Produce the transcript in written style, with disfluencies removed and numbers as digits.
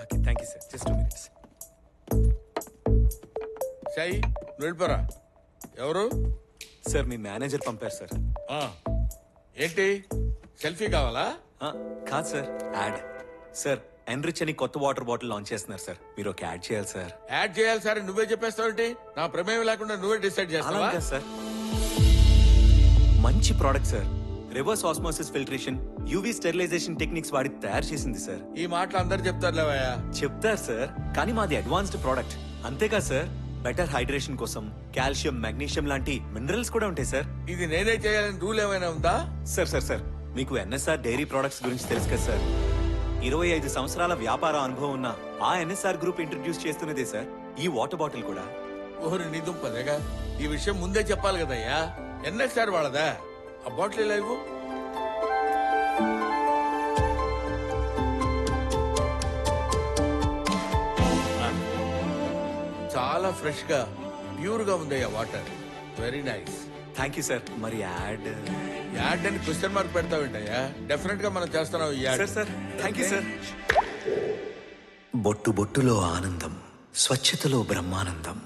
Okay thank you sir just 2 minutes. Sai నువ్వు వెళ్ళిపోరా. ఎవరు? Sir మీ manager పంపారు సార్. ఆ, ఏంటి సెల్ఫీ కావాలా? కాదు సార్ యాడ్. సార్ ఎన్రిచ్ అని కొత్త వాటర్ బాటిల్ లాంచ్ చేస్తున్నారు సార్, మీరు ఒక యాడ్ చేయాలి సార్. యాడ్ చేయాలి సార్ నువ్వే చెప్పేస్తావేంటి? నా ప్రమేయం లేకుండా నువ్వే డిసైడ్ చేస్తావా? అలాగే సార్, మంచి product sir. Reverse osmosis filtration, UV sterilisation techniques వాడి తయారు చేసింది సార్. ఈ మాటలు అందరు చెప్తారులేవయ్యా. చెప్తారు సార్, కానీ మాది అడ్వాన్స్డ్ ప్రోడక్ట్. అంతేకా సార్, బెటర్ హైడ్రేషన్ కోసం కాల్షియం, మెగ్నీషియం లాంటి మినరల్స్ కూడా ఉంటాయి సార్. ఇది నేనే చేయాలని రూల్ ఏమైనా ఉందా? సార్ సార్ సార్ మీకు ఎన్ఎస్ఆర్ డైరీ ప్రొడక్ట్స్ గురించి తెలుసు కదా సార్. 25 సంవత్సరాల వ్యాపార అనుభవం ఉన్న ఆ ఎన్ఎస్ఆర్ గ్రూప్ ఇంట్రడ్యూస్ చేస్తున్నదే సార్ ఈ వాటర్ బాటిల్ కూడా. ఓహరి నిదుంపదేగా, ఈ విషయం ముందే చెప్పాలి కదయ్యా. ఎన్ఎస్ఆర్ వాళ్ళదా? ఆ బాటిల్ ఇలా ఇవ్వు. చాలా ఫ్రెష్ గా ప్యూర్ గా ఉందయ్యా water. Very nice. Thank you sir. మరి యాడ్ యాడ్ అని క్వశ్చన్ మార్క్ పెడతావేంటయ్యా? డెఫినెట్ గా మనం చేస్తున్నాం ఈ add. Sir sir thank you sir. బొట్టు బొట్టులో ఆనందం, స్వచ్ఛతలో బ్రహ్మానందం.